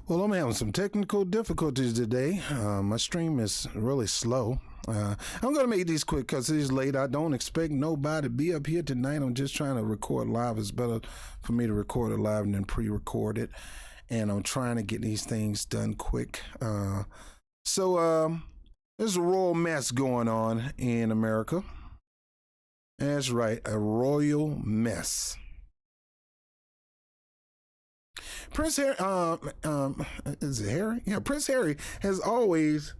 Well, I'm having some technical difficulties today. My stream is really slow. I'm going to make these quick because it's late. I don't expect nobody to be up here tonight. I'm just trying to record live. It's better for me to record it live than pre-record it. And I'm trying to get these things done quick. So there's a royal mess going on in America. That's right, a royal mess. Prince Harry, is it Harry? Yeah, Prince Harry has always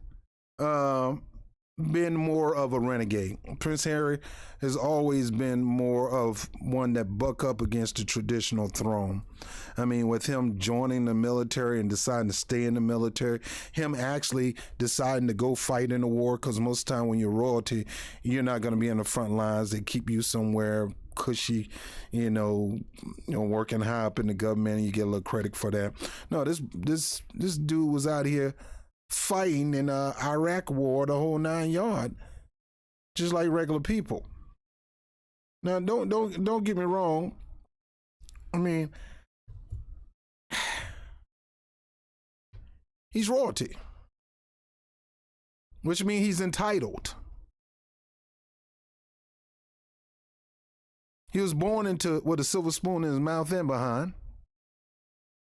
been more of a renegade. Prince Harry has always been more of one that buck up against the traditional throne. I mean, with him joining the military and deciding to stay in the military, him actually deciding to go fight in the war, because most of the time when you're royalty, you're not going to be in the front lines. They keep you somewhere cushy, working high up in the government, and you get a little credit for that. No, this dude was out here fighting in the Iraq war, the whole 9 yard, just like regular people. Now, don't get me wrong. I mean, he's royalty, which means he's entitled. He was born with a silver spoon in his mouth and behind.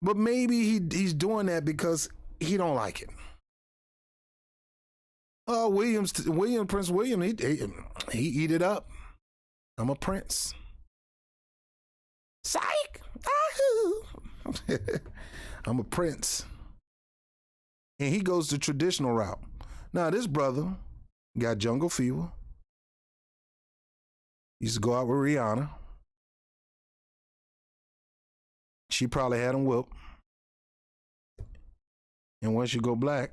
But maybe he's doing that because he don't like it. Oh, Prince William, he eat it up. I'm a prince. Psych! Ahoo! I'm a prince. And he goes the traditional route. Now, this brother got jungle fever. Used to go out with Rihanna. She probably had him whooped. And once you go black,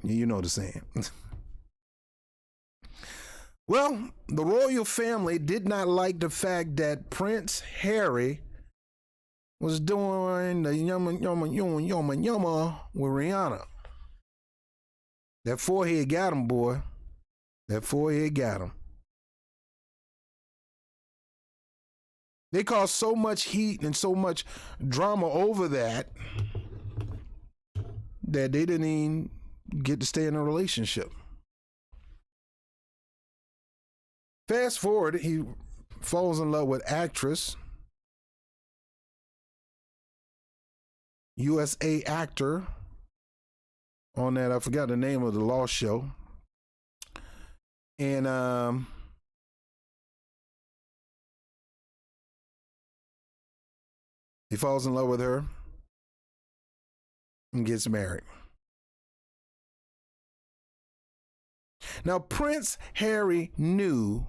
you know the saying. Well, the royal family did not like the fact that Prince Harry was doing the yama with Rihanna. That forehead got him, boy. That forehead got him. They caused so much heat and so much drama over that they didn't even get to stay in a relationship. Fast forward, he falls in love with actress, USA actor on that, I forgot the name of the Lost show. And he falls in love with her and gets married. Now, Prince Harry knew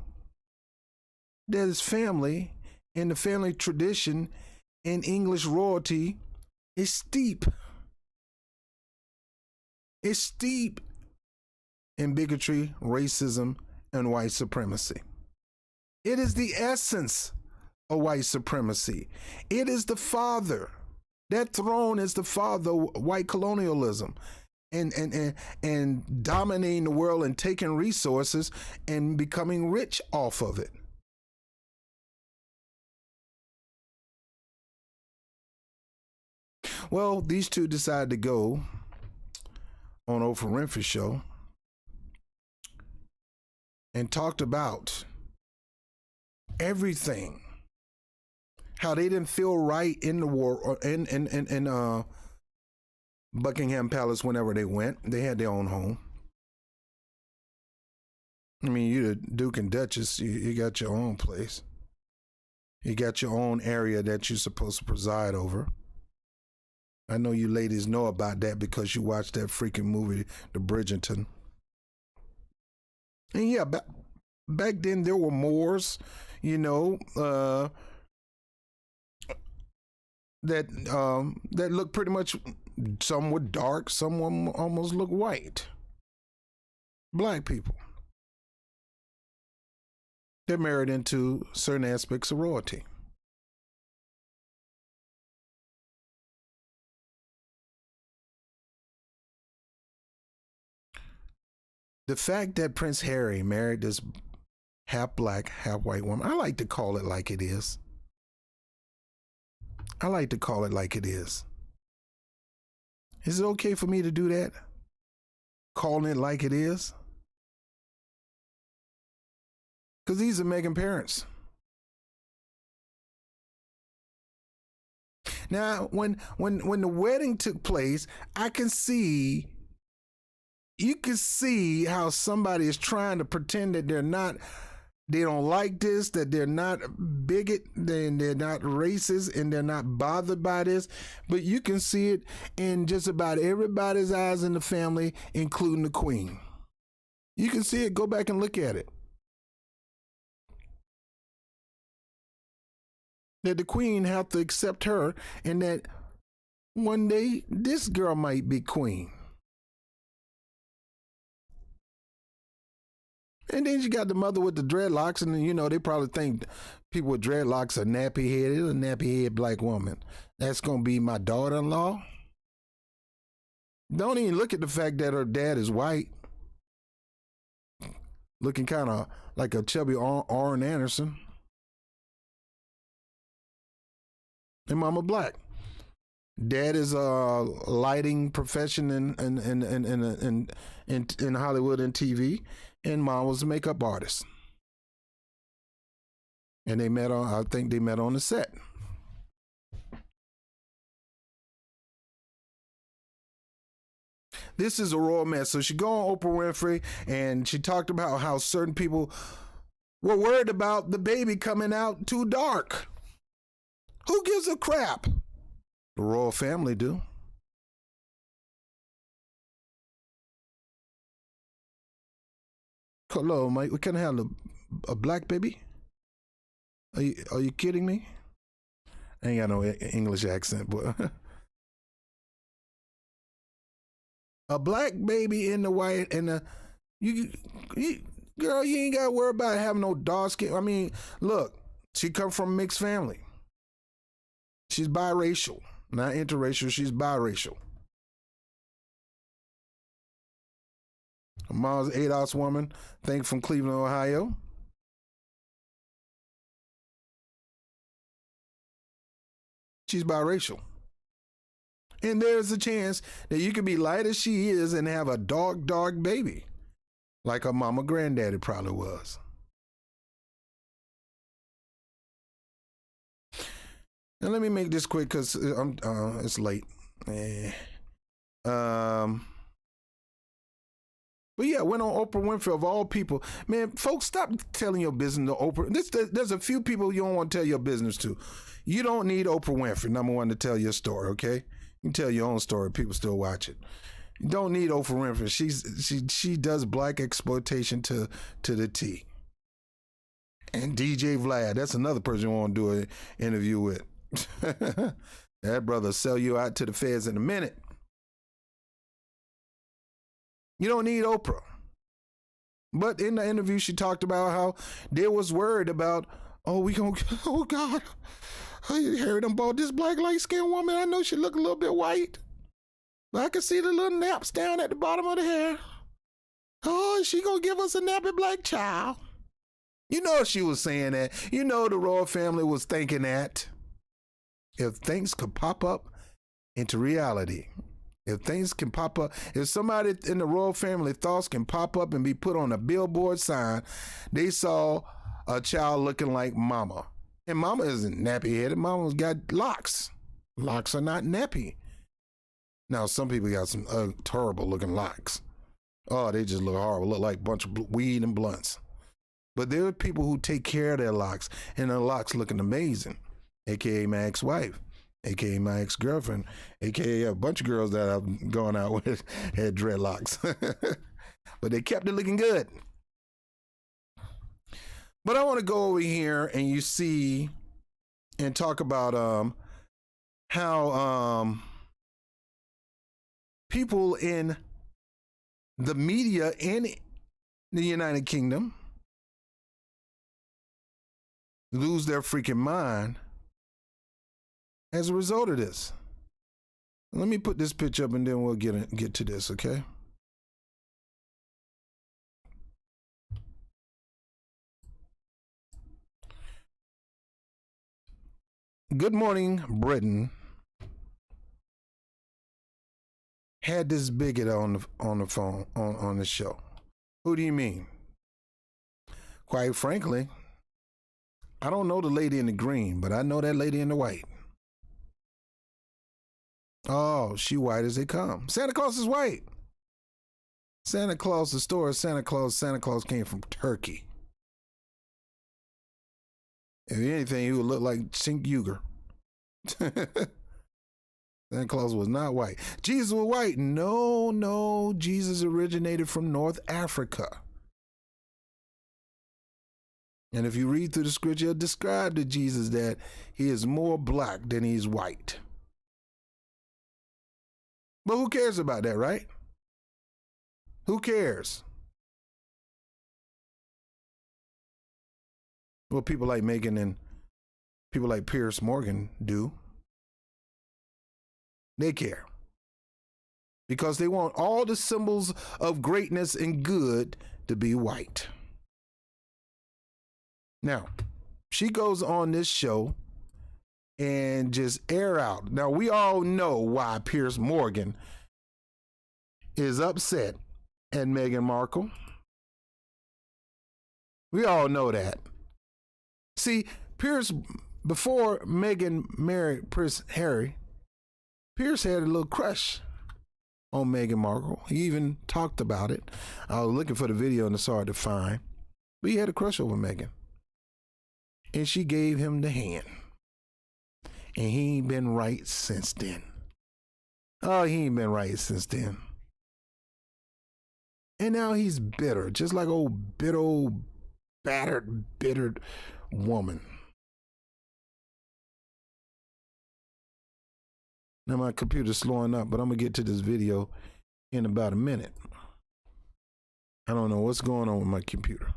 that his family and the family tradition in English royalty is steep. It's steep in bigotry, racism, and white supremacy. It is the essence of white supremacy. It is the father. That throne is the father of white colonialism and dominating the world and taking resources and becoming rich off of it. Well, these two decided to go on Oprah Winfrey show and talked about everything. How they didn't feel right in the war or in Buckingham Palace whenever they went. They had their own home. I mean, you're the Duke and Duchess. You got your own place. You got your own area that you're supposed to preside over. I know you ladies know about that because you watched that freaking movie, The Bridgerton. And yeah, back then there were Moors, that looked pretty much, some were dark, some almost looked white. Black people. They're married into certain aspects of royalty. The fact that Prince Harry married this half black, half white woman, I like to call it like it is. I like to call it like it is. Is it okay for me to do that? Calling it like it is? Because these are Meghan parents. Now, when the wedding took place, you can see how somebody is trying to pretend that they don't like this, that they're not bigot, they're not racist, and they're not bothered by this. But you can see it in just about everybody's eyes in the family, including the Queen. You can see it. Go back and look at it. That the Queen have to accept her, and that one day this girl might be queen. And then you got the mother with the dreadlocks, and you know, they probably think people with dreadlocks are nappy headed, a nappy head black woman. That's gonna be my daughter-in-law. Don't even look at the fact that her dad is white, looking kind of like a chubby Arn Anderson, and mama black. Dad is a lighting profession in Hollywood and TV, and mom was a makeup artist. And they met on, I think they met on the set. This is a royal mess. So she go on Oprah Winfrey, and she talked about how certain people were worried about the baby coming out too dark. Who gives a crap? The royal family do. Hello, Mike. We can have a black baby. Are you kidding me? I ain't got no English accent, but a black baby in the white and you girl, you ain't got to worry about having no dark skin. I mean, look, she come from a mixed family. She's biracial, not interracial. She's biracial. Her mom's an ADOS woman, think from Cleveland, Ohio. She's biracial. And there's a chance that you could be light as she is and have a dark baby, like her mama granddaddy probably was. Now let me make this quick because it's late. But yeah, went on Oprah Winfrey of all people. Man, folks, stop telling your business to Oprah. There's a few people you don't want to tell your business to. You don't need Oprah Winfrey, number one, to tell your story, okay? You can tell your own story. People still watch it. You don't need Oprah Winfrey. She does black exploitation to the T. And DJ Vlad, that's another person you want to do an interview with. That brother sell you out to the feds in a minute. You don't need Oprah. But in the interview, she talked about how they was worried about, oh God, I heard them bought this black light-skinned woman. I know she look a little bit white, but I can see the little naps down at the bottom of the hair. Oh, is she gonna give us a nappy black child? You know she was saying that. You know the royal family was thinking that. If things could pop up into reality, if things can pop up, if somebody in the royal family thoughts can pop up and be put on a billboard sign, they saw a child looking like mama. And mama isn't nappy headed. Mama's got locks. Locks are not nappy. Now, some people got some terrible looking locks. Oh, they just look horrible. Look like a bunch of weed and blunts. But there are people who take care of their locks, and their locks looking amazing. AKA my ex-wife, AKA my ex-girlfriend, AKA a bunch of girls that I've gone out with had dreadlocks. But they kept it looking good. But I want to go over here and you see and talk about how people in the media in the United Kingdom lose their freaking mind as a result of this. Let me put this picture up and then we'll get to this, okay? Good Morning Britain had this bigot on the phone on the show. Who do you mean? Quite frankly, I don't know the lady in the green, but I know that lady in the white. Oh, she white as they come. Santa Claus is white. Santa Claus, the store is Santa Claus. Santa Claus came from Turkey. If anything, he would look like Sink Uger. Santa Claus was not white. Jesus was white. No, Jesus originated from North Africa. And if you read through the scripture, it'll describe to Jesus that he is more black than he's white. But who cares about that, right? Who cares? Well, people like Meghan and people like Piers Morgan do. They care. Because they want all the symbols of greatness and good to be white. Now, she goes on this show and just air out. Now, we all know why Piers Morgan is upset at Meghan Markle. We all know that. See, Piers, before Meghan married Prince Harry, Piers had a little crush on Meghan Markle. He even talked about it. I was looking for the video and it's hard to find. But he had a crush over Meghan. And she gave him the hand. And he ain't been right since then. Oh, he ain't been right since then. And now he's bitter, just like old battered, bittered woman. Now my computer's slowing up, but I'm gonna get to this video in about a minute. I don't know what's going on with my computer.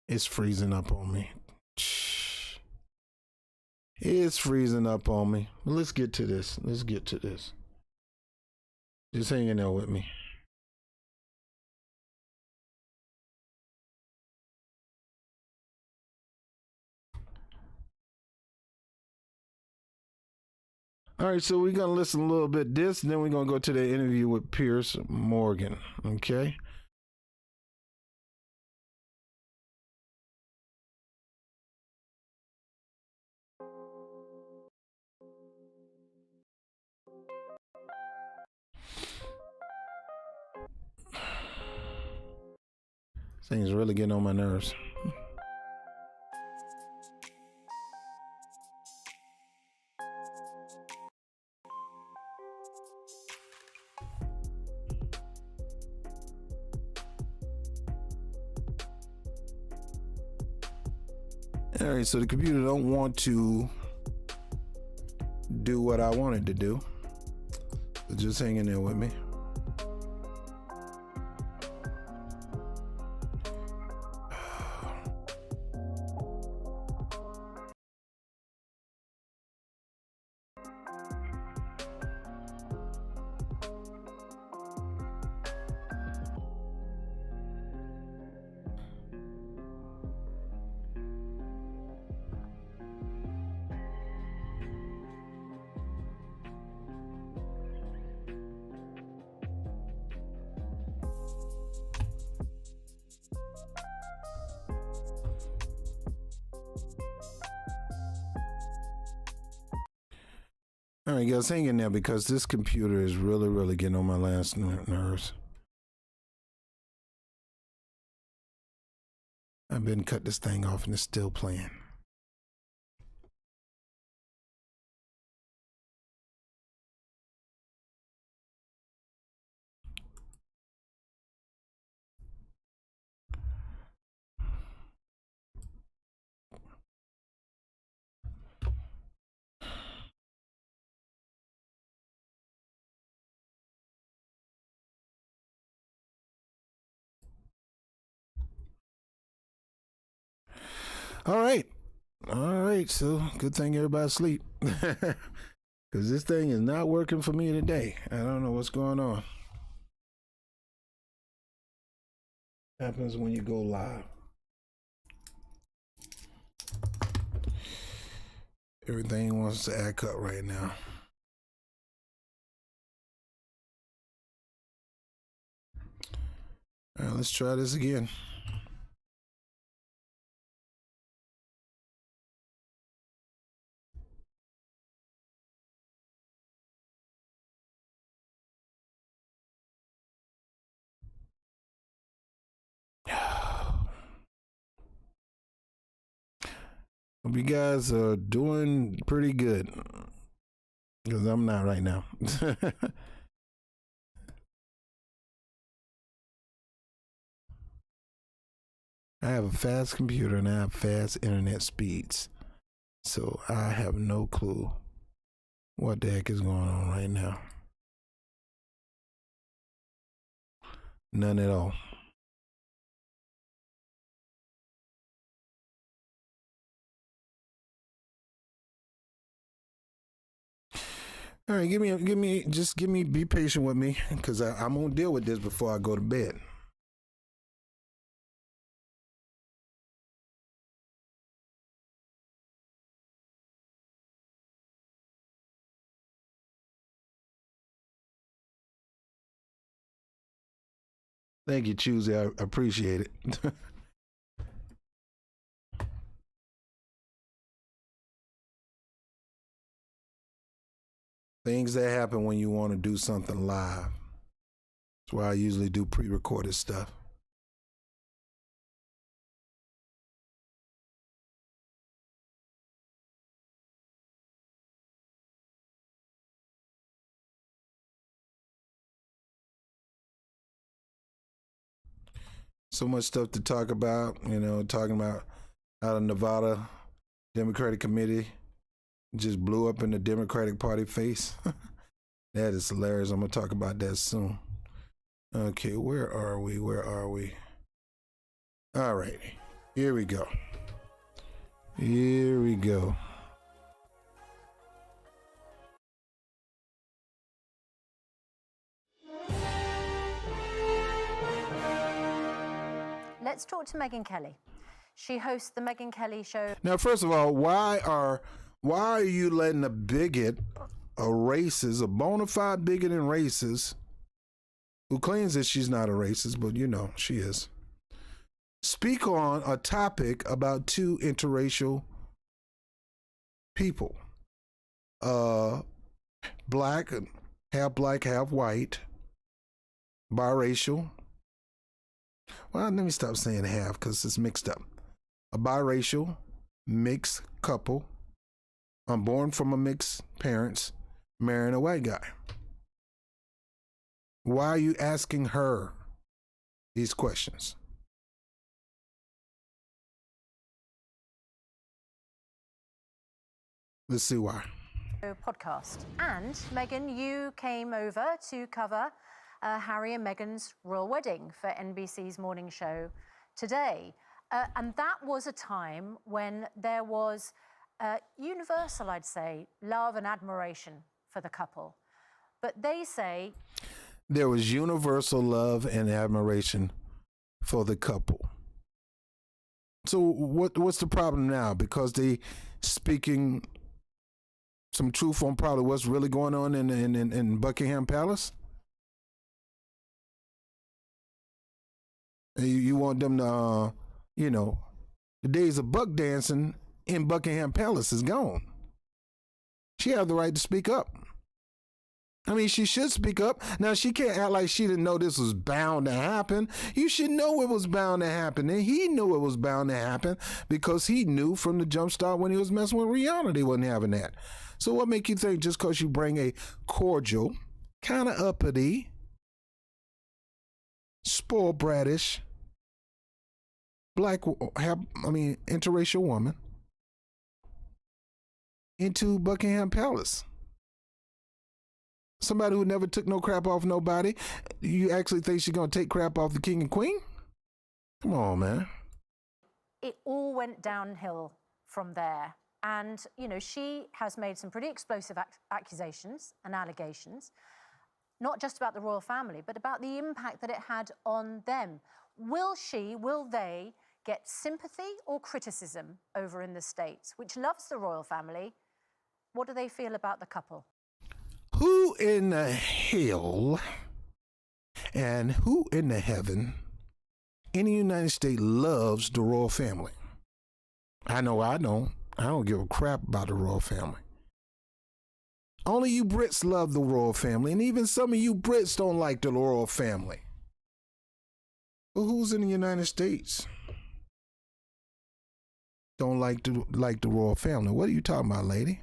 It's freezing up on me. It's freezing up on me. Let's get to this. Just hang in there with me. All right, so we're going to listen a little bit this, and then we're going to go to the interview with Piers Morgan, okay? This thing's really getting on my nerves. All right, so the computer don't want to do what I wanted to do. So just hang in there with me. All right, guys, hang in there because this computer is really getting on my last nerves. I've been cut this thing off and it's still playing. All right, so good thing everybody's asleep. Because this thing is not working for me today. I don't know what's going on. Happens when you go live. Everything wants to act up right now. All right, let's try this again. Hope you guys are doing pretty good, because I'm not right now. I have a fast computer and I have fast internet speeds, so I have no clue what the heck is going on right now. None at all. All right, be patient with me, because I'm gonna deal with this before I go to bed. Thank you, Choosy. I appreciate it. Things that happen when you want to do something live. That's why I usually do pre-recorded stuff. So much stuff to talk about, talking about out of Nevada Democratic Committee just blew up in the Democratic Party face. That is hilarious. I'm going to talk about that soon. Okay, where are we? All right, here we go. Let's talk to Megyn Kelly. She hosts the Megyn Kelly Show. Now, first of all, why are you letting a bigot, a racist, a bona fide bigot and racist, who claims that she's not a racist, but she is, speak on a topic about two interracial people, black, half white, biracial. Well, let me stop saying half because it's mixed up. A biracial, mixed couple, born from a mixed parents, marrying a white guy. Why are you asking her these questions? Let's see why. Podcast. And Megyn, you came over to cover Harry and Meghan's royal wedding for NBC's morning show today. And that was a time when there was universal, I'd say, love and admiration for the couple. But they say there was universal love and admiration for the couple. So what's the problem now? Because they speaking some truth on probably what's really going on in Buckingham Palace? You want them to, the days of buck dancing in Buckingham Palace is gone. She has the right to speak up. I mean, she should speak up. Now, she can't act like she didn't know this was bound to happen. You should know it was bound to happen. And he knew it was bound to happen because he knew from the jump start when he was messing with Rihanna, they wasn't having that. So what make you think just because you bring a cordial, kind of uppity, spoiled bratish, interracial woman into Buckingham Palace? Somebody who never took no crap off nobody, you actually think she's going to take crap off the king and queen? Come on, man. It all went downhill from there. And, she has made some pretty explosive accusations and allegations. not just about the royal family, but about the impact that it had on them. Will they get sympathy or criticism over in the States, which loves the royal family? What do they feel about the couple? Who in the hell and who in the heaven in the United States loves the royal family? I know I don't. I don't give a crap about the royal family. Only you Brits love the royal family, and even some of you Brits don't like the royal family. But who's in the United States don't like the royal family? What are you talking about, lady?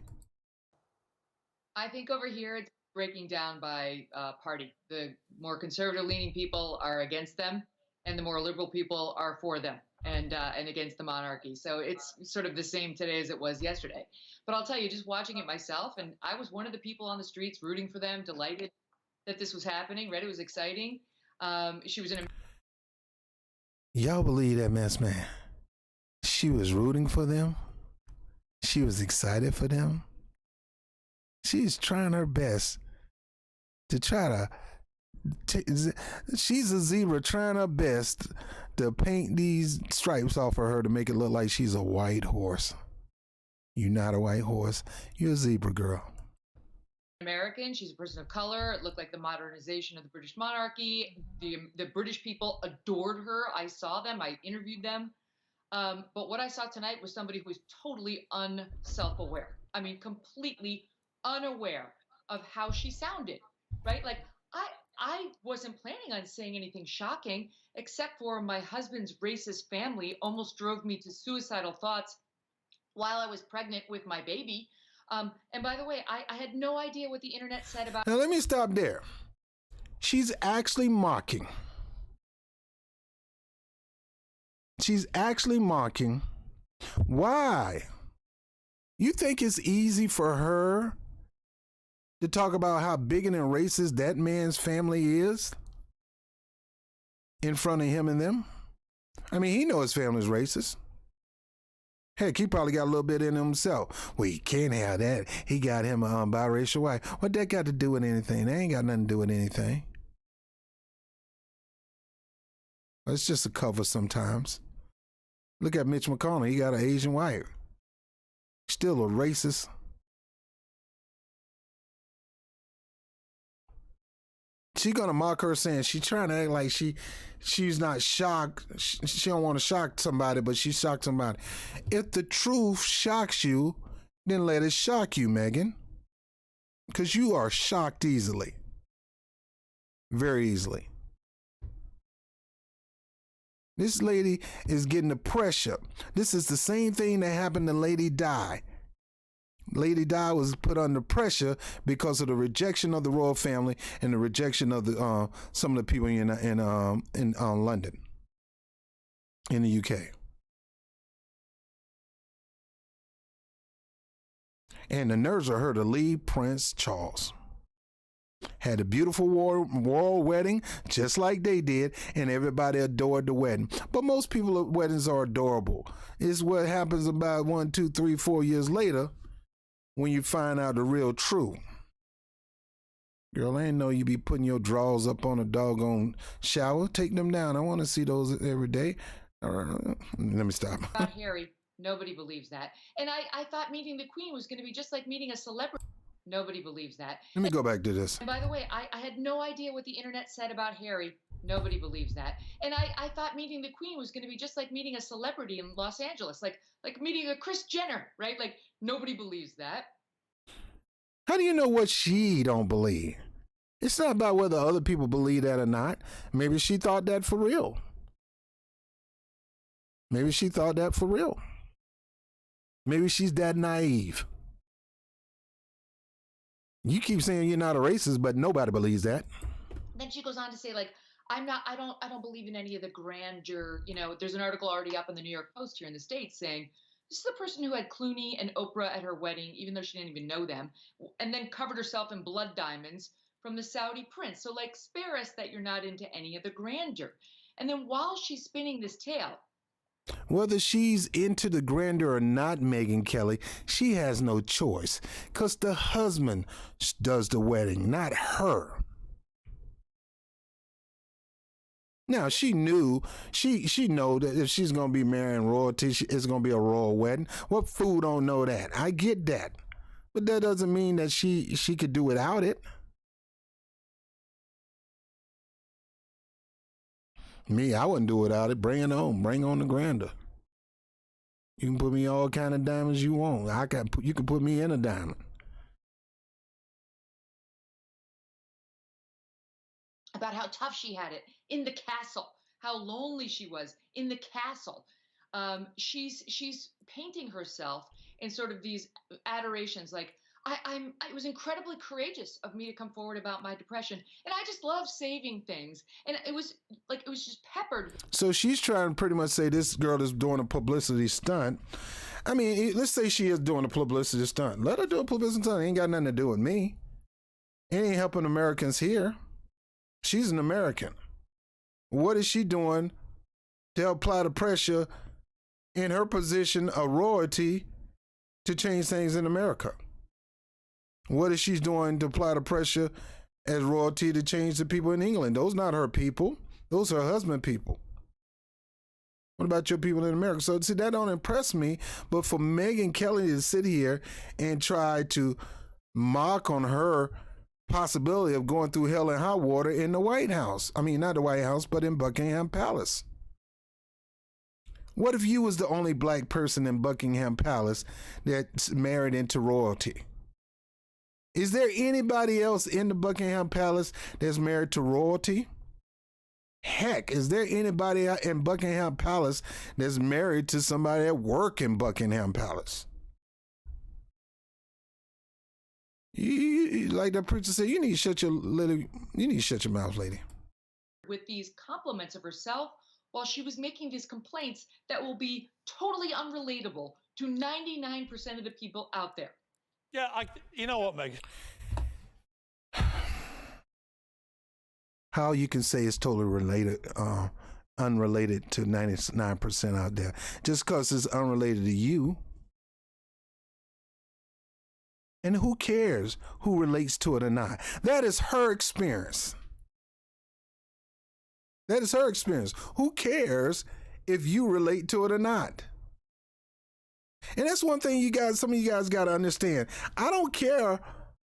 I think over here it's breaking down by party. The more conservative-leaning people are against them, and the more liberal people are for them and against the monarchy. So it's sort of the same today as it was yesterday. But I'll tell you, just watching it myself, and I was one of the people on the streets rooting for them, delighted that this was happening. Right, it was exciting. She was in. Y'all believe that mess, man? She was rooting for them. She was excited for them. She's trying her best to try to. She's a zebra trying her best to paint these stripes off of her to make it look like she's a white horse. You're not a white horse. You're a zebra girl. American. She's a person of color. It looked like the modernization of the British monarchy. The British people adored her. I saw them. I interviewed them. But what I saw tonight was somebody who was totally unself-aware. I mean, completely unaware of how she sounded, right? Like, I wasn't planning on saying anything shocking, except for my husband's racist family almost drove me to suicidal thoughts while I was pregnant with my baby. And by the way, I had no idea what the internet said about. Now, let me stop there. She's actually mocking. She's actually mocking. Why? You think it's easy for her to talk about how bigoted and racist that man's family is in front of him and them? I mean, he knows his family's racist. Heck, he probably got a little bit in himself. Well, he can't have that. He got him a biracial wife. What that got to do with anything? That ain't got nothing to do with anything. It's just a cover sometimes. Look at Mitch McConnell. He got an Asian wife. Still a racist. She gonna mock her saying she's trying to act like she's not shocked. She don't want to shock somebody, but she shocked somebody. If the truth shocks you, then let it shock you, Meghan. Because you are shocked easily. Very easily. This lady is getting the pressure. This is the same thing that happened to Lady Di. Lady Di was put under pressure because of the rejection of the royal family and the rejection of the some of the people in London, in the UK. And the nerves of her to leave Prince Charles. Had a beautiful royal wedding, just like they did, and everybody adored the wedding. But most people's weddings are adorable. It's what happens about 1, 2, 3, 4 years later when you find out the real truth. Girl, I didn't know you be putting your drawers up on a doggone shower. Take them down. I want to see those every day. Let me stop. About Harry, nobody believes that. And I thought meeting the Queen was going to be just like meeting a celebrity. Nobody believes that. Let me go back to this. And by the way, I had no idea what the internet said about Harry. Nobody believes that. And I thought meeting the Queen was going to be just like meeting a celebrity in Los Angeles, like meeting a Kris Jenner, right? Like, nobody believes that. How do you know what she don't believe? It's not about whether other people believe that or not. Maybe she thought that for real. Maybe she thought that for real. Maybe she's that naive. You keep saying you're not a racist, but nobody believes that. Then she goes on to say, like, I don't believe in any of the grandeur. You know, there's an article already up in the New York Post here in the States saying, this is the person who had Clooney and Oprah at her wedding, even though she didn't even know them, and then covered herself in blood diamonds from the Saudi prince. So, like, spare us that you're not into any of the grandeur. And then while she's spinning this tale, whether she's into the grandeur or not, Megyn Kelly, she has no choice because the husband does the wedding, not her. Now she knew she know that if she's gonna be marrying royalty, it's gonna be a royal wedding. What fool don't know that? I get that, but that doesn't mean that she could do without it. Me, I wouldn't do without it. Bring it on. Bring on the grander. You can put me all kind of diamonds you want. You can put me in a diamond. About how tough she had it in the castle, how lonely she was in the castle. She's painting herself in sort of these adorations, like it was incredibly courageous of me to come forward about my depression, and I just love saving things, and it was just peppered. So she's trying to pretty much say this girl is doing a publicity stunt. I mean, let's say she is doing a publicity stunt. Let her do a publicity stunt. It ain't got nothing to do with me. It ain't helping Americans here. She's an American. What is she doing to apply the pressure in her position of royalty to change things in America? What is she doing to apply the pressure as royalty to change the people in England? Those not her people. Those are her husband people. What about your people in America? So see, that don't impress me. But for Megyn Kelly to sit here and try to mock on her possibility of going through hell and high water in the White House. I mean, not the White House, but in Buckingham Palace. What if you was the only black person in Buckingham Palace that's married into royalty? Is there anybody else in the Buckingham Palace that's married to royalty? Heck, is there anybody out in Buckingham Palace that's married to somebody that work in Buckingham Palace? You, like that preacher said, you need to shut your mouth, lady. With these compliments of herself, while she was making these complaints that will be totally unrelatable to 99% of the people out there. Yeah, you know what, Meg? How you can say it's totally unrelated to 99% out there just because it's unrelated to you. And who cares who relates to it or not? That is her experience. That is her experience. Who cares if you relate to it or not? And that's one thing some of you guys got to understand. I don't care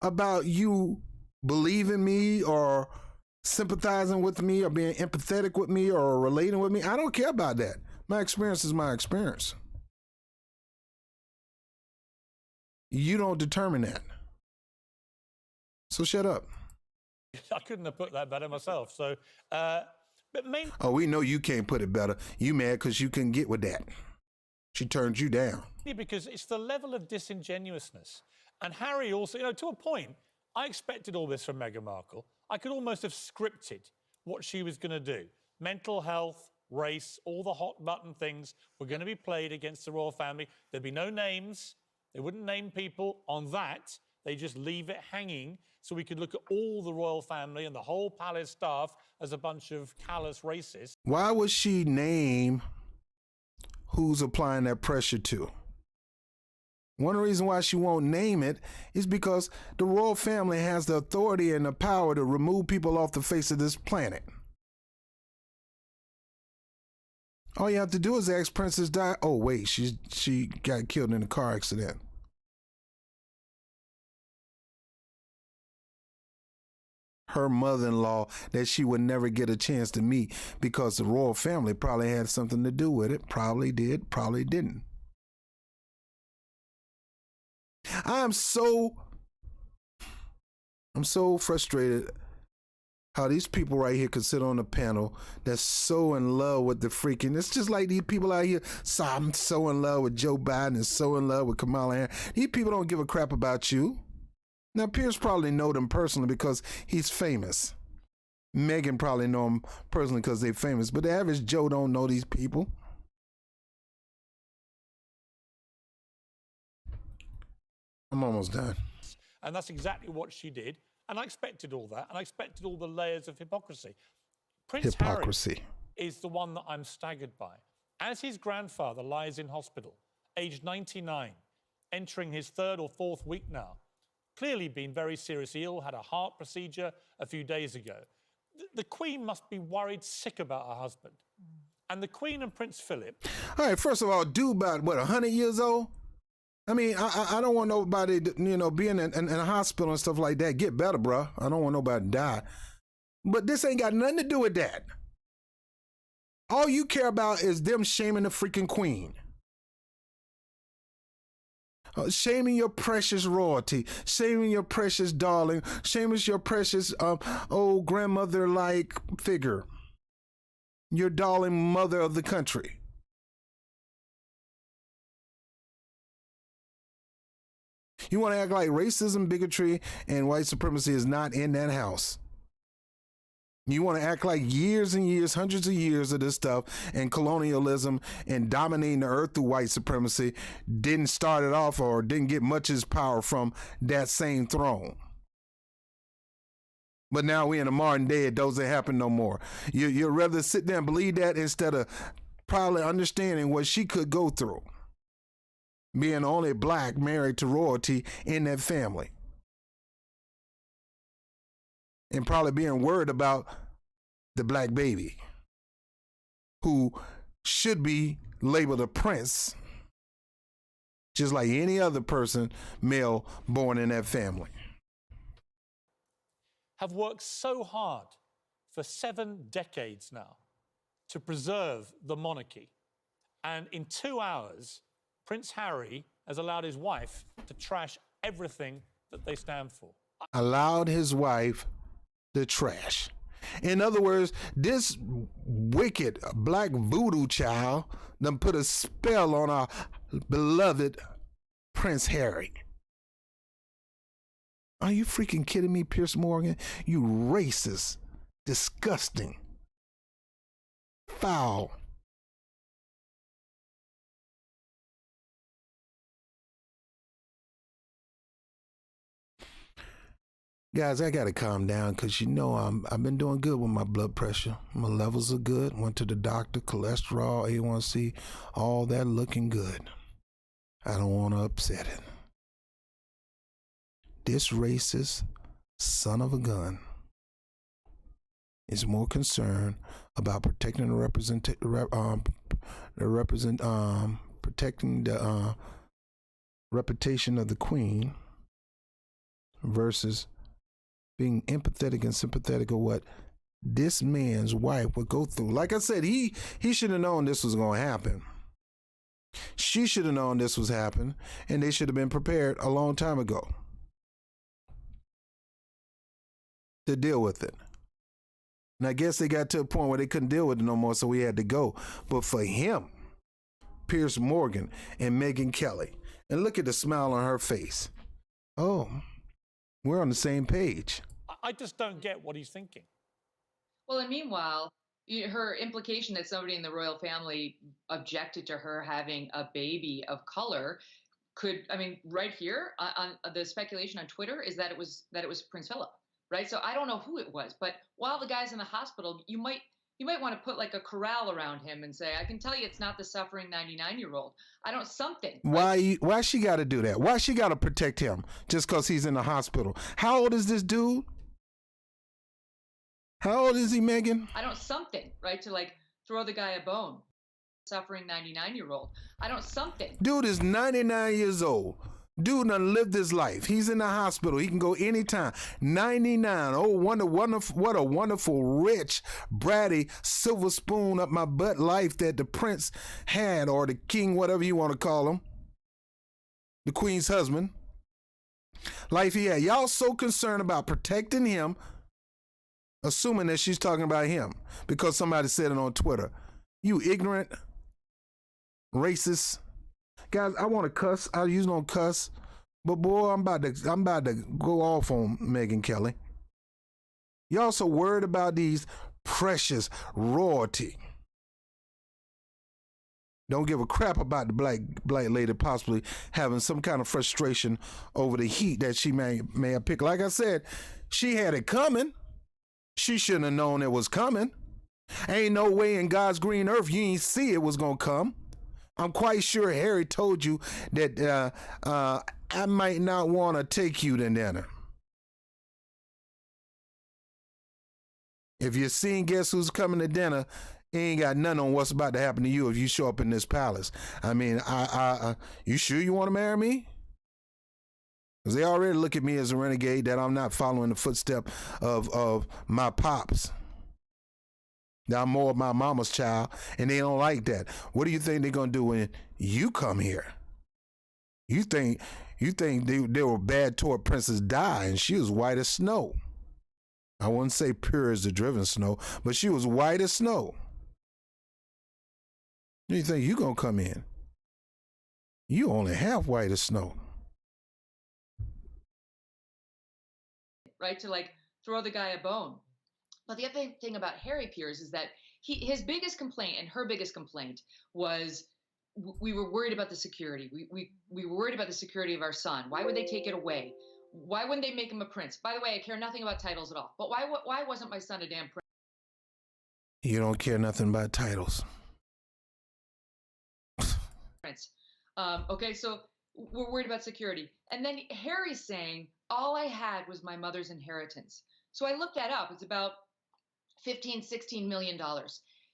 about you believing me or sympathizing with me or being empathetic with me or relating with me. I don't care about that. My experience is my experience. You don't determine that. So shut up. I couldn't have put that better myself. So, oh, we know you can't put it better. You mad because you couldn't get with that. She turned you down. Because it's the level of disingenuousness. And Harry also, to a point, I expected all this from Meghan Markle. I could almost have scripted what she was going to do. Mental health, race, all the hot button things were going to be played against the royal family. There'd be no names. They wouldn't name people on that. They just leave it hanging so we could look at all the royal family and the whole palace staff as a bunch of callous racists. Why would she name who's applying that pressure to? One reason why she won't name it is because the royal family has the authority and the power to remove people off the face of this planet. All you have to do is ask Princess Di. Oh wait, she got killed in a car accident. Her mother-in-law that she would never get a chance to meet because the royal family probably had something to do with it. Probably did, probably didn't. I'm so frustrated how these people right here could sit on the panel that's so in love with the freaking, it's just like these people out here, so I'm so in love with Joe Biden and so in love with Kamala Harris. These people don't give a crap about you. Now, Piers probably know them personally because he's famous. Meghan probably know them personally because they're famous, but the average Joe don't know these people. I'm almost done. And that's exactly what she did. And I expected all that. And I expected all the layers of hypocrisy. Prince Harry is the one that I'm staggered by. As his grandfather lies in hospital, aged 99, entering his 3rd or 4th week now, clearly been very seriously ill, had a heart procedure a few days ago. the Queen must be worried sick about her husband. And the Queen and Prince Philip. All right, first of all, dude about, what, 100 years old? I mean, I don't want nobody, being in a hospital and stuff like that. Get better, bruh. I don't want nobody to die. But this ain't got nothing to do with that. All you care about is them shaming the freaking Queen. Shaming your precious royalty, shaming your precious darling, shaming your precious old grandmother-like figure, your darling mother of the country. You want to act like racism, bigotry, and white supremacy is not in that house. You want to act like years and years, hundreds of years of this stuff and colonialism and dominating the earth through white supremacy didn't start it off or didn't get much of his power from that same throne. But now we in the modern day, it doesn't happen no more. You'd rather sit there and believe that instead of probably understanding what she could go through, being only black married to royalty in that family. And probably being worried about the black baby who should be labeled a prince, just like any other person, male, born in that family. Have worked so hard for 7 decades now to preserve the monarchy. And in 2 hours, Prince Harry has allowed his wife to trash everything that they stand for. Allowed his wife the trash. In other words, this wicked black voodoo child done put a spell on our beloved Prince Harry. Are you freaking kidding me, Piers Morgan? You racist, disgusting, foul. Guys, I gotta calm down because I've been doing good with my blood pressure. My levels are good. Went to the doctor, cholesterol, A1C, all that looking good. I don't want to upset it. This racist son of a gun is more concerned about protecting protecting the reputation of the Queen versus being empathetic and sympathetic of what this man's wife would go through. Like I said, he should have known this was going to happen. She should have known this was happening, and they should have been prepared a long time ago to deal with it. And I guess they got to a point where they couldn't deal with it no more, so we had to go. But for him, Piers Morgan and Megyn Kelly, and look at the smile on her face. Oh, we're on the same page. I just don't get what he's thinking. Well, and meanwhile, her implication that somebody in the royal family objected to her having a baby of color right here on the speculation on Twitter is that it was Prince Philip, right? So I don't know who it was, but while the guy's in the hospital, you might want to put like a corral around him and say, I can tell you it's not the suffering 99-year-old. Something. Why she got to do that? Why she got to protect him just because he's in the hospital? How old is this dude? How old is he, Megyn? Something, right? To like throw the guy a bone. Suffering 99-year-old. Something. Dude is 99 years old. Dude done lived his life. He's in the hospital. He can go anytime. 99. Oh, what a wonderful, rich, bratty, silver spoon up my butt life that the prince had, or the king, whatever you want to call him. The queen's husband. Life he had. Y'all so concerned about protecting him, assuming that she's talking about him because somebody said it on Twitter. You ignorant, racist. Guys, I want to cuss. I usually don't cuss, but boy, I'm about to go off on Megyn Kelly. Y'all so worried about these precious royalty. Don't give a crap about the black lady possibly having some kind of frustration over the heat that she may have picked. Like I said, she had it coming. She shouldn't have known it was coming. Ain't no way in God's green earth you ain't see it was gonna come. I'm quite sure Harry told you that I might not want to take you to dinner. If you're seeing Guess Who's Coming to Dinner, it ain't got nothing on what's about to happen to you if you show up in this palace. I mean, you sure you want to marry me? Because they already look at me as a renegade, that I'm not following the footstep of my pops. That I'm more of my mama's child, and they don't like that. What do you think they're going to do when you come here? You think they were bad toward Princess Di, and she was white as snow. I wouldn't say pure as the driven snow, but she was white as snow. You think you gonna come in? You only half white as snow. Right, to like throw the guy a bone. But the other thing about Harry Piers is that his biggest complaint and her biggest complaint was we were worried about the security. We were worried about the security of our son. Why would they take it away? Why wouldn't they make him a prince? By the way, I care nothing about titles at all. But why wasn't my son a damn You don't care nothing about titles. prince? Okay, so we're worried about security. And then Harry's saying, all I had was my mother's inheritance. So I looked that up. It's about $15-16 million.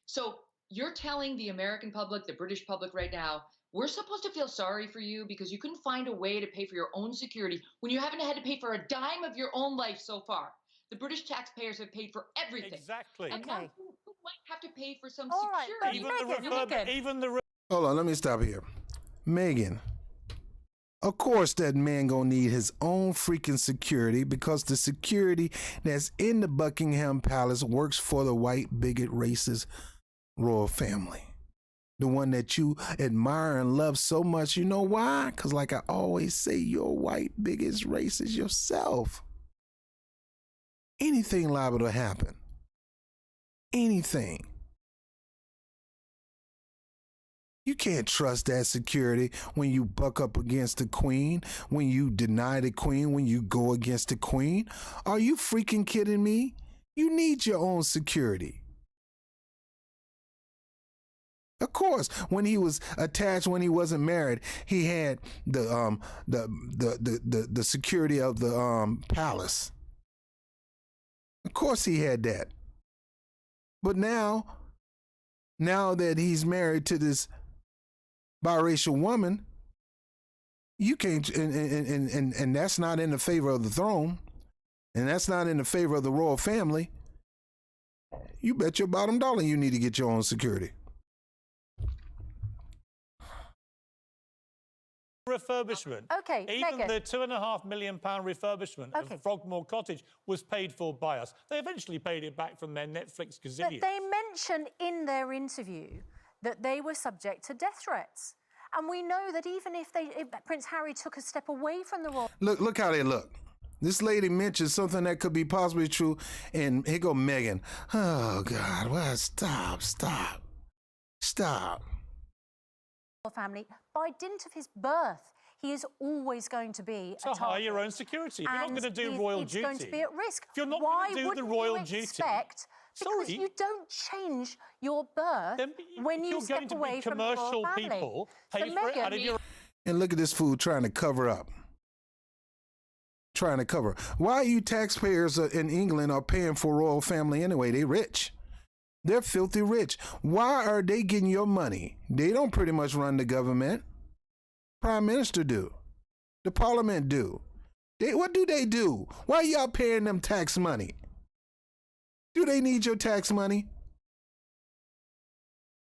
So you're telling the American public, the British public right now, we're supposed to feel sorry for you because you couldn't find a way to pay for your own security when you haven't had to pay for a dime of your own life so far. The British taxpayers have paid for everything. Exactly. And now Okay. you might have to pay for some All right, but security. Meghan. Hold on, let me stop here. Meghan, of course that man gonna need his own freaking security because the security that's in the Buckingham Palace works for the white bigot racist royal family. The one that you admire and love so much. You know why? Because like I always say, you're white bigot racist yourself. Anything liable to happen. Anything. You can't trust that security when you buck up against the queen, when you deny the queen, when you go against the queen. Are you freaking kidding me? You need your own security. Of course, when he was attached, when he wasn't married, he had the security of the palace. Of course he had that. But now that he's married to this biracial woman, you can't, and that's not in the favor of the throne, and that's not in the favor of the royal family. You bet your bottom dollar you need to get your own security. Refurbishment. Okay, Even Meghan. the £2.5 million refurbishment Okay. of Frogmore Cottage was paid for by us. They eventually paid it back from their Netflix But gazillion. they mentioned in their interview that they were subject to death threats. And we know that even if Prince Harry took a step away from the royal... Look how they look. This lady mentioned something that could be possibly true, and here go Meghan. Oh, God, well, stop. family, by dint of his birth, he is always going to be To hire your own security. If you're not and going to do he's- royal it's duty... going to be at risk. If you're not Why going to do the wouldn't royal you duty... expect, because Sorry. you don't change your birth Then when if you you're step going to away be from the royal commercial family. people, So pay for it out of Meghan- your... And look at this fool trying to cover up. Why are you taxpayers in England are paying for royal family anyway? They rich. They're filthy rich. Why are they getting your money? They don't pretty much run the government. Prime Minister do. The Parliament do. What do they do? Why are y'all paying them tax money? Do they need your tax money?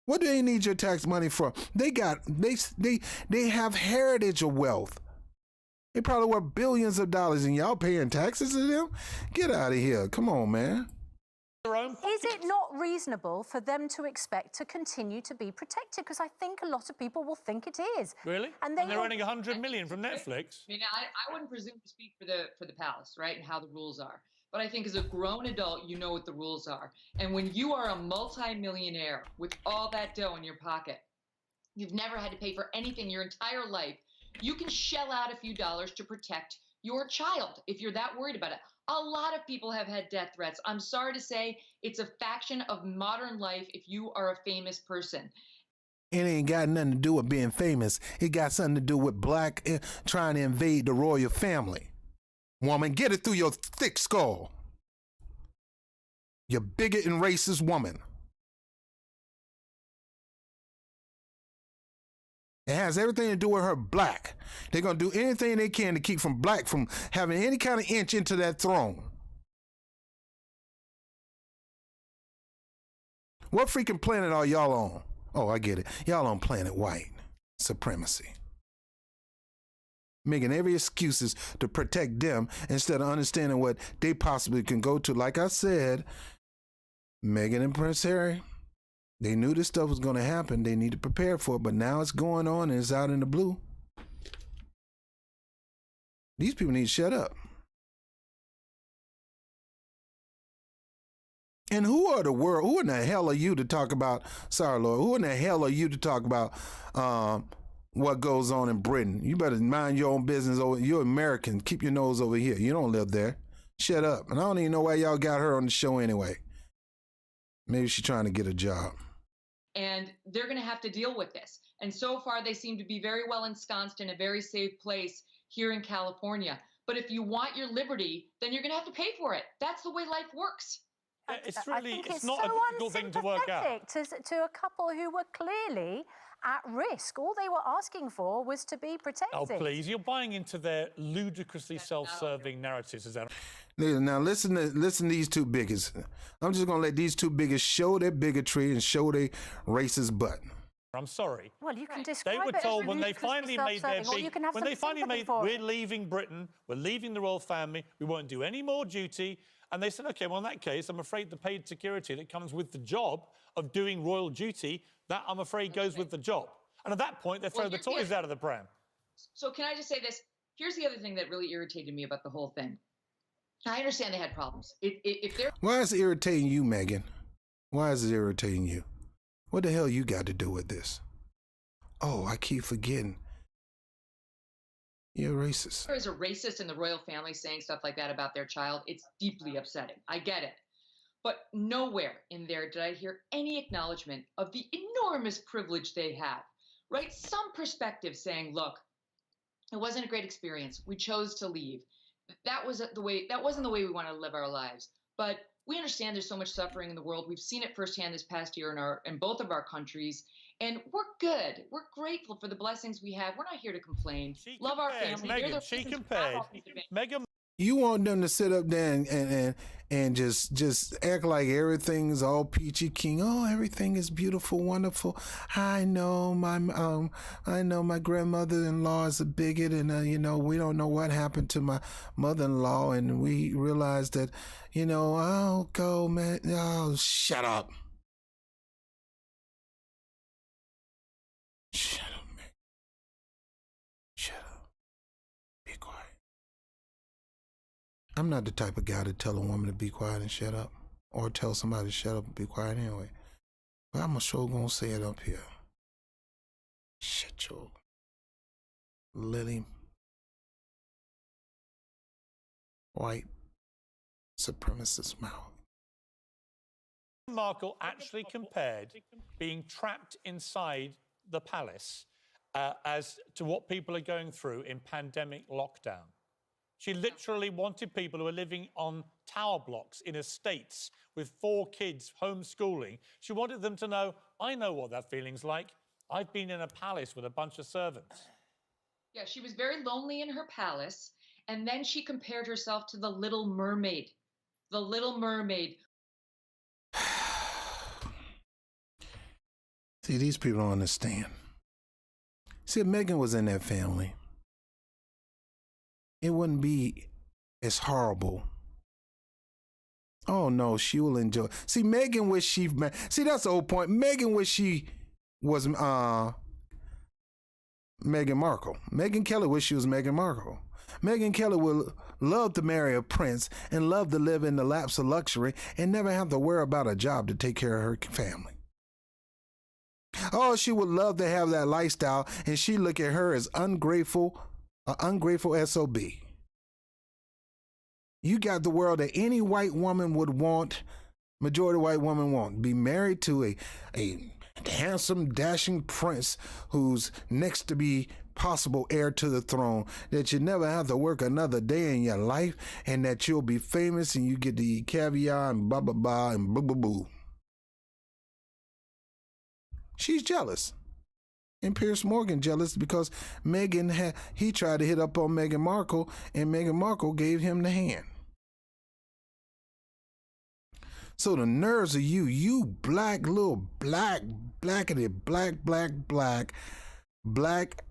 What do they need your tax money for? They have heritage of wealth. They probably worth billions of dollars and y'all paying taxes to them? Get out of here. Come on, man. Their own Is it not reasonable for them to expect to continue to be protected? Because I think a lot of people will think it is. Really? And And they they're will- earning 100 million from Netflix. I mean, I wouldn't presume to speak for the palace, right, and how the rules are. But I think as a grown adult, you know what the rules are. And when you are a multimillionaire with all that dough in your pocket, you've never had to pay for anything your entire life, you can shell out a few dollars to protect your child if you're that worried about it. A lot of people have had death threats. I'm sorry to say, it's a faction of modern life if you are a famous person. It ain't got nothing to do with being famous. It got something to do with black trying to invade the royal family. Woman, get it through your thick skull. You bigot and racist woman. It has everything to do with her black. They're going to do anything they can to keep from black from having any kind of inch into that throne. What freaking planet are y'all on? Oh, I get it. Y'all on planet white supremacy. Making every excuses to protect them instead of understanding what they possibly can go to. Like I said, Meghan and Prince Harry, they knew this stuff was going to happen. They need to prepare for it, but now it's going on and it's out in the blue. These people need to shut up. And who in the hell are you to talk about, sorry, Lord, who in the hell are you to talk about what goes on in Britain? You better mind your own business. You're American. Keep your nose over here. You don't live there. Shut up. And I don't even know why y'all got her on the show anyway. Maybe she's trying to get a job. And they're going to have to deal with this. And so far, they seem to be very well ensconced in a very safe place here in California. But if you want your liberty, then you're going to have to pay for it. That's the way life works. Yeah, it's I really, think it's not a difficult thing to work out. To a couple who were clearly at risk. All they were asking for was to be protected. Oh, please, you're buying into their ludicrously self-serving narratives, is that? Now listen to these two bigots. I'm just gonna let these two bigots show their bigotry and show their racist butt. I'm sorry. Well, you can describe They were it as told when they ludicrously finally made their self-serving, or you big, can have when some they finally sympathy made, for we're it. leaving Britain, we're leaving the royal family, we won't do any more duty. And they said, okay, well, in that case, I'm afraid the paid security that comes with the job of doing royal duty, that I'm afraid goes with the job. And at that point, they throw the toys out of the pram. So can I just say this? Here's the other thing that really irritated me about the whole thing. I understand they had problems. If they're... Why is it irritating you, Meghan? Why is it irritating you? What the hell you got to do with this? Oh, I keep forgetting. You're racist. There is a racist in the royal family saying stuff like that about their child. It's deeply upsetting. I get it. But nowhere in there did I hear any acknowledgement of the enormous privilege they have, right? Some perspective saying, look, it wasn't a great experience. We chose to leave. That wasn't the way we wanted to live our lives. But we understand there's so much suffering in the world. We've seen it firsthand this past year in both of our countries. And we're good. We're grateful for the blessings we have. We're not here to complain. Love our family. Meghan, she compared. Meghan. You want them to sit up there and just act like everything's all peachy keen. Oh, everything is beautiful, wonderful. I know my grandmother-in-law is a bigot, and we don't know what happened to my mother-in-law, and we realized that, oh, go, man. Oh, shut up. Shut up, man. Shut up. Be quiet. I'm not the type of guy to tell a woman to be quiet and shut up, or tell somebody to shut up and be quiet anyway. But I'm sure gonna say it up here. Shut your lily white supremacist mouth. Markle actually compared being trapped inside the palace as to what people are going through in pandemic lockdown. She literally wanted people who are living on tower blocks in estates with 4 kids homeschooling. She wanted them to know, I know what that feeling's like. I've been in a palace with a bunch of servants. Yeah, she was very lonely in her palace. And then she compared herself to the Little Mermaid. The Little Mermaid. See, these people don't understand. See, if Meghan was in that family, it wouldn't be as horrible. Oh no, she will enjoy. See, Meghan wish she. See, that's the whole point. Meghan wish she was Meghan Markle. Meghan Kelly wish she was Meghan Markle. Meghan Kelly would love to marry a prince and love to live in the laps of luxury and never have to worry about a job to take care of her family. Oh, she would love to have that lifestyle, and she look at her as ungrateful SOB. You got the world that any white woman would want, majority white woman want. Be married to a handsome, dashing prince who's next to be possible heir to the throne, that you never have to work another day in your life, and that you'll be famous and you get to eat caviar and blah, blah, blah, and boo, boo, boo. She's jealous. And Piers Morgan jealous because he tried to hit up on Meghan Markle, and Meghan Markle gave him the hand. So the nerves of you black, little blackity, black,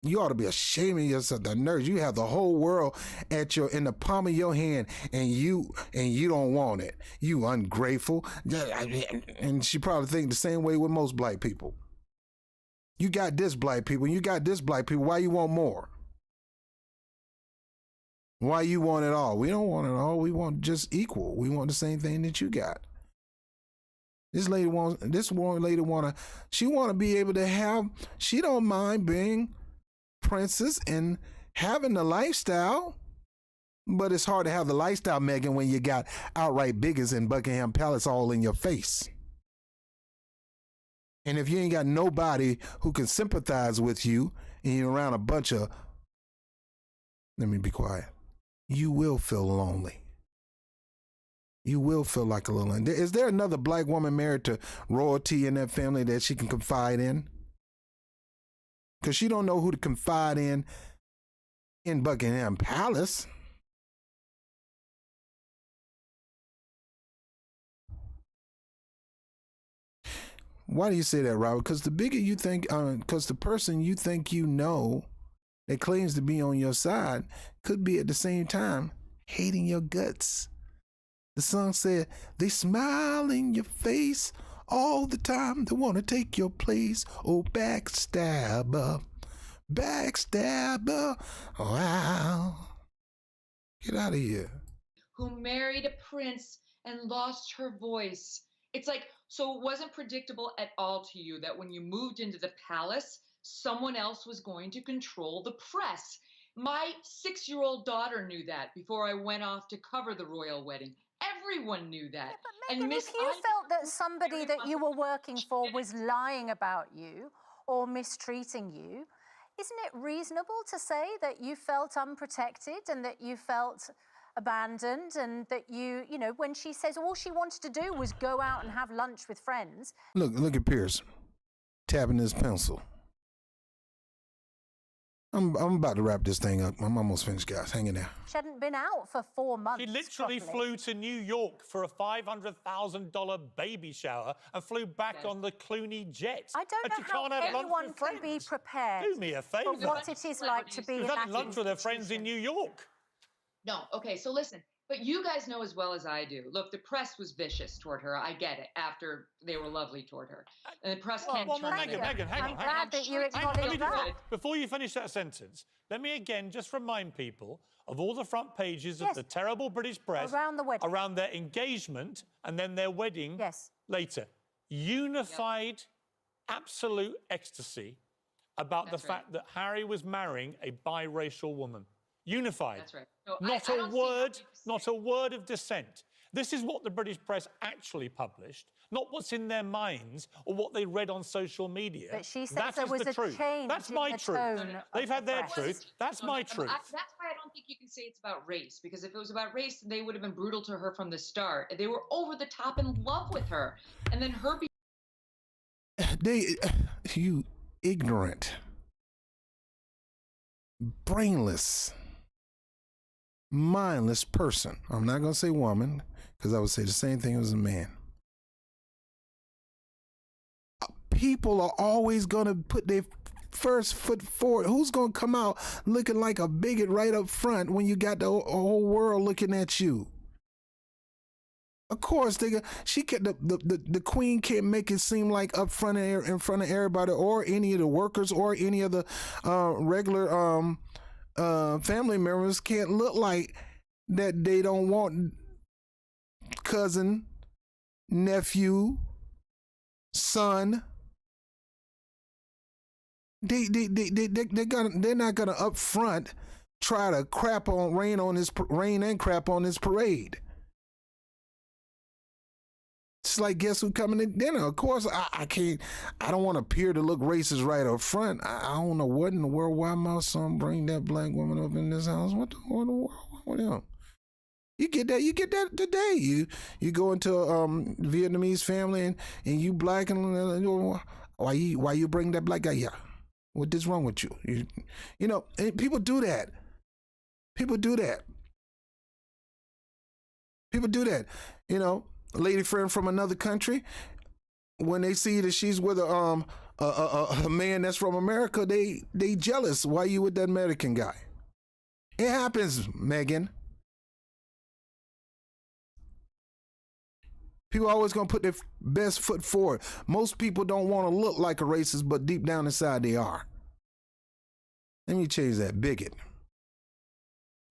you ought to be ashamed of yourself. The nerves, you have the whole world in the palm of your hand, and you don't want it. You ungrateful. And she probably think the same way with most black people. You got this black people, and you got this black people. Why you want more? Why you want it all? We don't want it all. We want just equal. We want the same thing that you got. She want to be able to have, she don't mind being princess and having the lifestyle, but it's hard to have the lifestyle, Meghan, when you got outright bigots in Buckingham Palace all in your face. And if you ain't got nobody who can sympathize with you and you're around a bunch of, let me be quiet, you will feel lonely. You will feel like a little. Is there another black woman married to royalty in that family that she can confide in? Because she don't know who to confide in Buckingham Palace. Why do you say that, Robert? Because the bigger you think, because the person you think you know that claims to be on your side could be at the same time hating your guts. The song said, they smile in your face all the time. They want to take your place. Oh, backstabber, backstabber. Wow. Get out of here. Who married a prince and lost her voice. It's like, so it wasn't predictable at all to you that when you moved into the palace, someone else was going to control the press. My 6-year-old daughter knew that before I went off to cover the royal wedding. Everyone knew that. Yeah, but Meghan, if you felt that somebody that you were working for was lying about you or mistreating you, isn't it reasonable to say that you felt unprotected and that you felt abandoned, and that you know, when she says all she wanted to do was go out and have lunch with friends. Look at Piers tapping his pencil. I'm about to wrap this thing up. I'm almost finished, guys. Hang in there. She hadn't been out for 4 months. She literally flew to New York for a $500,000 baby shower and flew back on the Clooney jet. I don't know how anyone can be prepared Do me a favour. for what it is like to be in that having lunch with her friends in New York. No, okay, so listen, but you guys know as well as I do. Look, the press was vicious toward her. I get it, after they were lovely toward her. And the press can't turn Meghan, hang on. I'm glad that you acknowledge that. Before you finish that sentence, let me again just remind people of all the front pages of the terrible British press around the wedding, around their engagement and then their wedding later. Unified, absolute ecstasy about the fact that Harry was marrying a biracial woman. Unified. That's right. So not a word of dissent. This is what the British press actually published, not what's in their minds or what they read on social media. But she said there was a change. That's my truth. They've had their truth. That's my truth. That's why I don't think you can say it's about race, because if it was about race, they would have been brutal to her from the start. They were over the top in love with her. And then her... You ignorant, brainless, mindless person. I'm not going to say woman, because I would say the same thing as a man. People are always going to put their first foot forward. Who's going to come out looking like a bigot right up front when you got the whole world looking at you? Of course, the queen can't make it seem like up front in front of everybody, or any of the workers, or any of the regular family members can't look like that. They don't want cousin, nephew, son. They're not gonna up front try to rain and crap on this parade. It's like, guess who coming to dinner? Of course, I can't. I don't want to appear to look racist right up front. I don't know what in the world. Why my son bring that black woman up in this house? What the world? What else? You get that. You get that today. You go into a Vietnamese family and you black and why you bring that black guy here? What is wrong with you? You know, and people do that. People do that. People do that. You know, a lady friend from another country, when they see that she's with a man that's from America, they jealous. Why you with that American guy? It happens, Megan. People always gonna put their best foot forward. Most people don't want to look like a racist, but deep down inside they are. Let me change that. Bigot.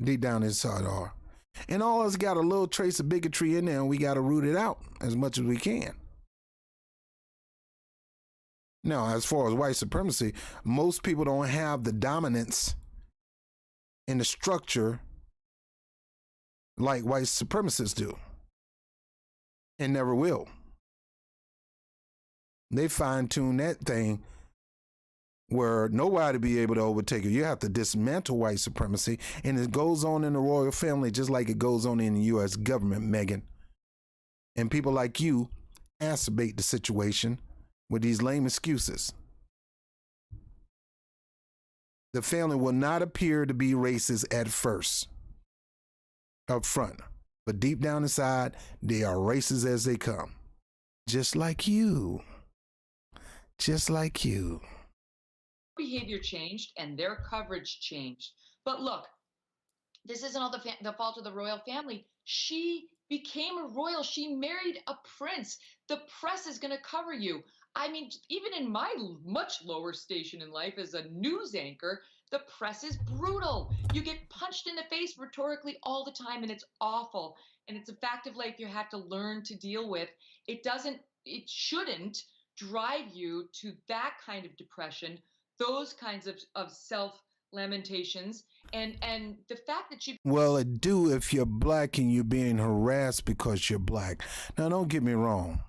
Deep down inside are. And all of us got a little trace of bigotry in there, and we got to root it out as much as we can. Now, as far as white supremacy, most people don't have the dominance in the structure like white supremacists do, and never will. They fine-tune that thing where nobody be able to overtake it. You have to dismantle white supremacy, and it goes on in the royal family just like it goes on in the U.S. government, Megan. And people like you exacerbate the situation with these lame excuses. The family will not appear to be racist at first, up front, but deep down inside, they are racist as they come. Just like you. Just like you. Behavior changed and their coverage changed. But look, this isn't all the fault of the royal family. She became a royal. She married a prince. The press is going to cover you. I mean, even in my much lower station in life as a news anchor, the press is brutal. You get punched in the face rhetorically all the time, and it's awful. And it's a fact of life you have to learn to deal with. It shouldn't drive you to that kind of depression, those kinds of self-lamentations, and the fact that she... Well, it do if you're black and you're being harassed because you're black. Now, don't get me wrong.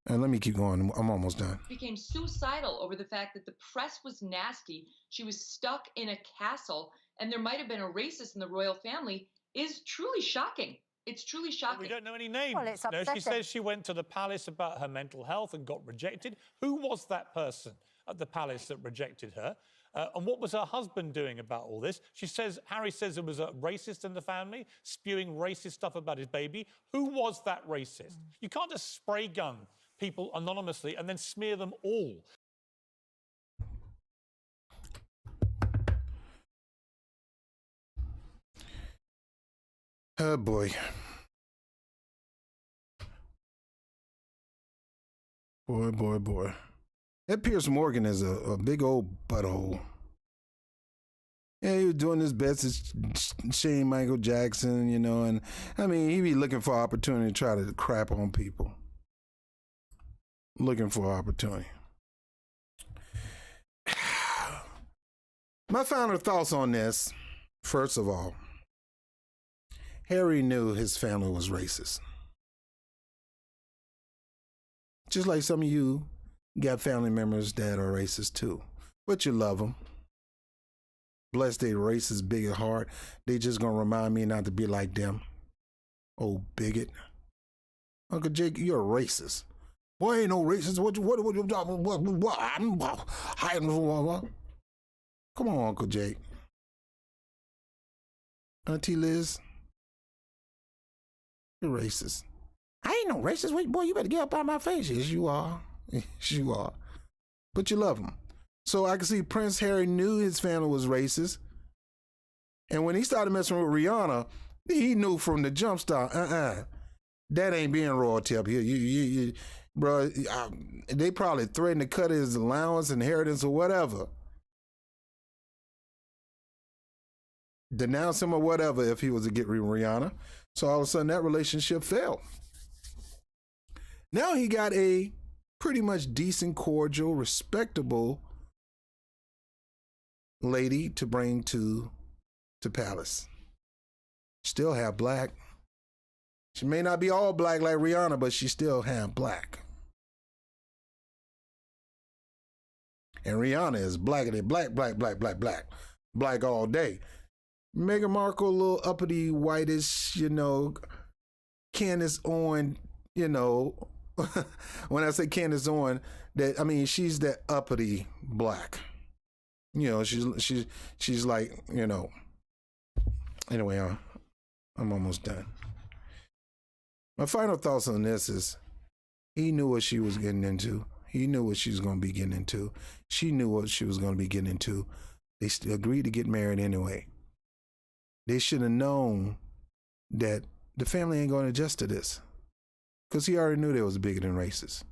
And let me keep going. I'm almost done. Became suicidal over the fact that the press was nasty. She was stuck in a castle, and there might have been a racist in the royal family is truly shocking. It's truly shocking. We don't know any names. Well, it's no, upsetting. she says she went to the palace about her mental health and got rejected. Who was that person at the palace that rejected her? And what was her husband doing about all this? Harry says there was a racist in the family, spewing racist stuff about his baby. Who was that racist? You can't just spray gun people anonymously and then smear them all. Oh, boy. Boy. That Piers Morgan is a big old butthole. Yeah, he was doing his best to shame Michael Jackson, you know, and I mean, he be looking for opportunity to try to crap on people. Looking for opportunity. My final thoughts on this, first of all, Harry knew his family was racist. Just like some of you got family members that are racist too, but you love them. Bless their racist, bigot heart. They just gonna remind me not to be like them. Oh, bigot. Uncle Jake, you're a racist. Boy, ain't no racist. What? Come on, Uncle Jake. Auntie Liz, you're racist. I ain't no racist. Wait, boy, you better get up out of my face. Yes, you are. Yes, you are. But you love him. So I can see Prince Harry knew his family was racist. And when he started messing with Rihanna, he knew from the jump start, that ain't being royalty up here. Bro, they probably threatened to cut his allowance, inheritance, or whatever. Denounce him or whatever if he was to get Rihanna. So all of a sudden that relationship fell. Now he got a pretty much decent, cordial, respectable lady to bring to palace. Still have black. She may not be all black like Rihanna, but she's still half black. And Rihanna is blackity black, black, black, black, black. Black all day. Meghan Markle, a little uppity, whitish, you know, Candace Owen, you know. When I say Candace Owen, that I mean she's that uppity black. You know, she's like, you know. Anyway, I'm almost done. My final thoughts on this is he knew what she was getting into. He knew what she was going to be getting into. She knew what she was going to be getting into. They agreed to get married anyway. They should have known that the family ain't going to adjust to this, because he already knew they was bigger than racist.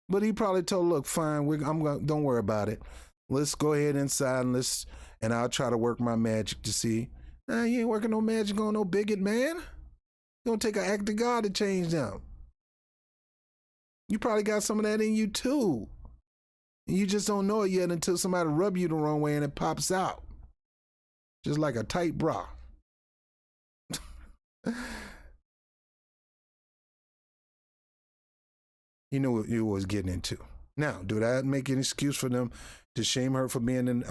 But he probably told, look, fine, don't worry about it. Let's go ahead inside and I'll try to work my magic to see. Nah, you ain't working no magic on no bigot, man. It's going to take an act of God to change them. You probably got some of that in you too. And you just don't know it yet until somebody rub you the wrong way and it pops out. Just like a tight bra. You knew what you was getting into. Now, do that make an excuse for them to shame her for being in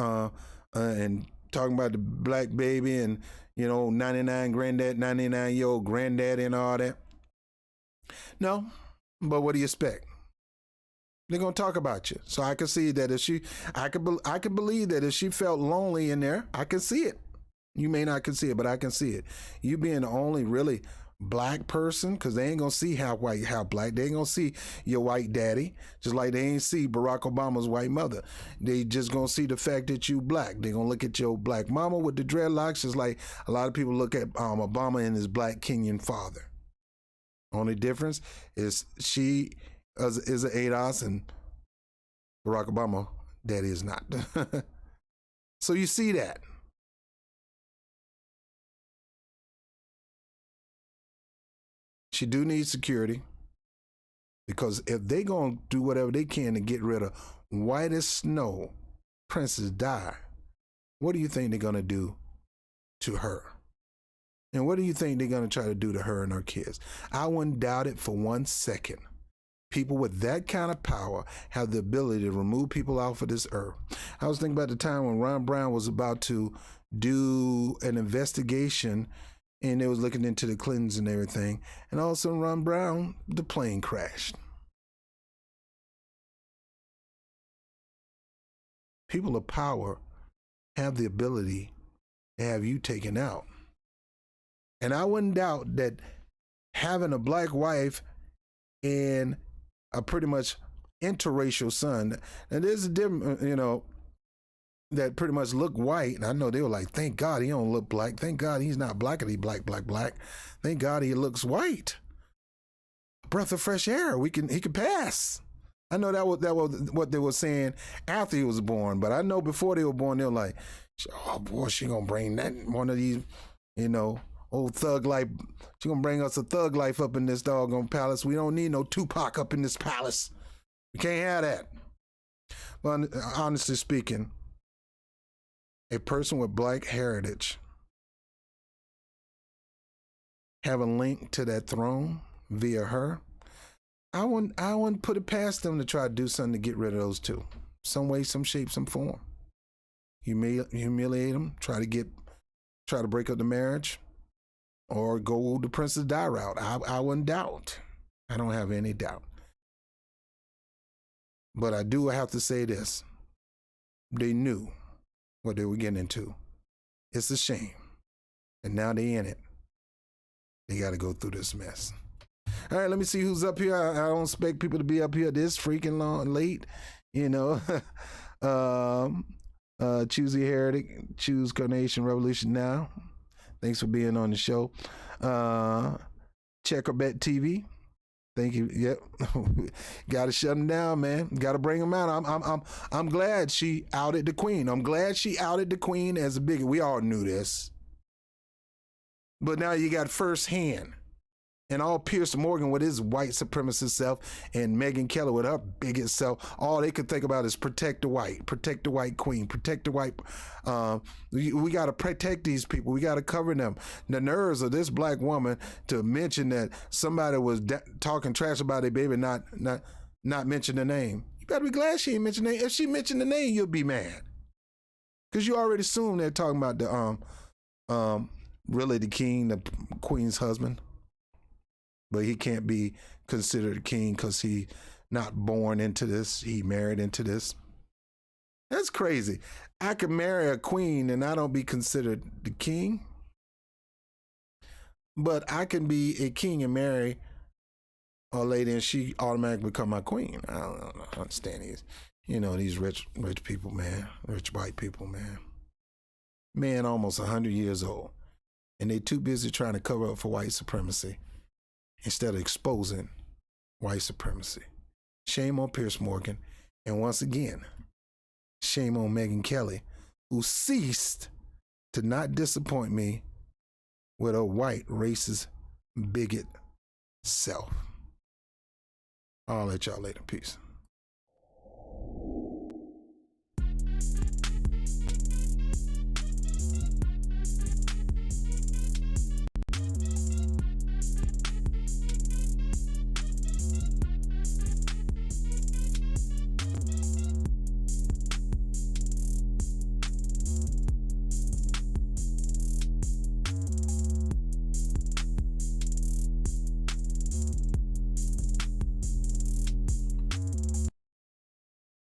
and talking about the black baby and, you know, 99-year-old granddaddy and all that? No, but what do you expect? They're gonna talk about you. So I can see that I could believe that if she felt lonely in there, I can see it. You may not can see it, but I can see it. You being the only really black person, because they ain't gonna see how black. They ain't gonna see your white daddy, just like they ain't see Barack Obama's white mother. They just gonna see the fact that you black. They gonna look at your black mama with the dreadlocks, just like a lot of people look at Obama and his black Kenyan father. Only difference is she is an ADOS and Barack Obama daddy is not. So you see that. She do need security, because if they gonna do whatever they can to get rid of white as snow, Princess Di, what do you think they're gonna do to her? And what do you think they're gonna try to do to her and her kids? I wouldn't doubt it for 1 second. People with that kind of power have the ability to remove people off of this earth. I was thinking about the time when Ron Brown was about to do an investigation, and they was looking into the Clintons and everything. And all of a sudden, Ron Brown, the plane crashed. People of power have the ability to have you taken out. And I wouldn't doubt that having a black wife and a pretty much interracial son, and there's a different, you know, that pretty much look white. And I know they were like, thank God he don't look black. Thank God he's not blackity black, black, black. Thank God he looks white. A breath of fresh air. He could pass. I know that was what they were saying after he was born, but I know before they were born, they were like, oh boy, she gonna bring that one of these, you know, old thug life. She gonna bring us a thug life up in this doggone palace. We don't need no Tupac up in this palace. We can't have that. But honestly speaking, a person with black heritage have a link to that throne via her, I wouldn't put it past them to try to do something to get rid of those two. Some way, some shape, some form. Humiliate them, try to break up the marriage, or go the Princess Di route. I wouldn't doubt. I don't have any doubt. But I do have to say this. They knew what they were getting into. It's a shame. And now they in it. They got to go through this mess. All right, let me see who's up here. I don't expect people to be up here this freaking long late, you know. Choose the Heretic, choose Carnation Revolution now. Thanks for being on the show. Checkerbet TV. Thank you. Yep. Got to shut them down, man. Got to bring them out. I'm glad she outed the Queen. I'm glad she outed the Queen as a bigot. We all knew this. But now you got firsthand. And all Pierce Morgan with his white supremacist self and Megyn Kelly with her bigot self, all they could think about is protect the white queen, protect the white. We got to protect these people. We got to cover them. The nerves of this black woman to mention that somebody was talking trash about a baby, not mention the name. You better be glad she ain't mentioned the name. If she mentioned the name, you'll be mad. Because you already assume they're talking about the really the king, the queen's husband. But he can't be considered a king because he not born into this. He married into this. That's crazy. I could marry a queen and I don't be considered the king. But I can be a king and marry a lady and she automatically become my queen. I don't understand these. You know, these rich people, man. Rich white people, man. Man almost 100 years old. And they too busy trying to cover up for white supremacy instead of exposing white supremacy. Shame on Pierce Morgan. And once again, shame on Megyn Kelly, who ceased to not disappoint me with a white, racist, bigot self. I'll let y'all later. Peace.